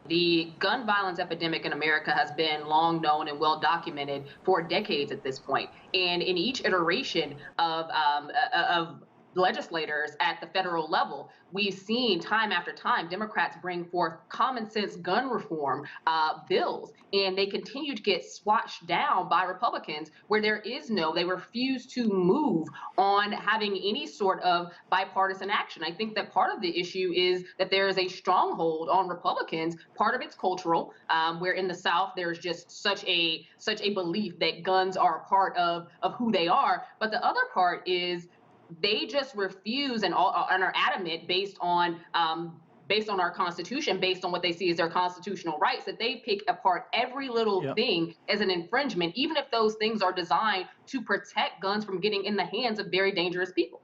The gun violence epidemic in America has been long known and well documented for decades at this point. And in each iteration of legislators at the federal level, we've seen time after time Democrats bring forth common sense gun reform bills, and they continue to get swatched down by Republicans where they refuse to move on having any sort of bipartisan action. I think that part of the issue is that there is a stronghold on Republicans. Part of it's cultural, where in the South there's just such a belief that guns are a part of who they are. But the other part is they just refuse and are adamant based on our Constitution, based on what they see as their constitutional rights, that they pick apart every little Yep. thing as an infringement, even if those things are designed to protect guns from getting in the hands of very dangerous people.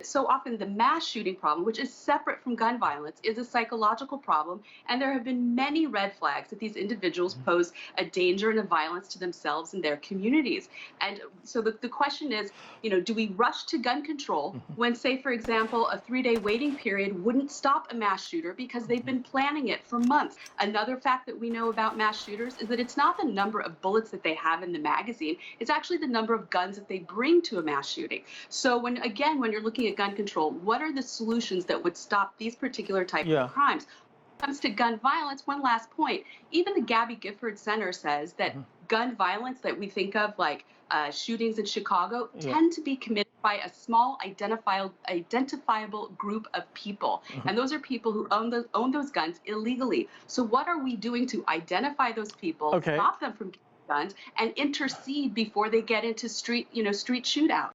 So often the mass shooting problem, which is separate from gun violence, is a psychological problem, and there have been many red flags that these individuals pose a danger and a violence to themselves and their communities. And so the question is, do we rush to gun control when, say, for example, a 3-day waiting period wouldn't stop a mass shooter because they've been planning it for months? Another fact that we know about mass shooters is that it's not the number of bullets that they have in the magazine, it's actually the number of guns that they bring to a mass shooting. So when you're looking at gun control, what are the solutions that would stop these particular types Yeah. of crimes? When it comes to gun violence, one last point, even the Gabby Gifford Center says that gun violence that we think of, like shootings in Chicago, Yeah. tend to be committed by a small identifiable group of people. And those are people who own those guns illegally. So what are we doing to identify those people, Okay. stop them from getting guns, and intercede before they get into street shootouts?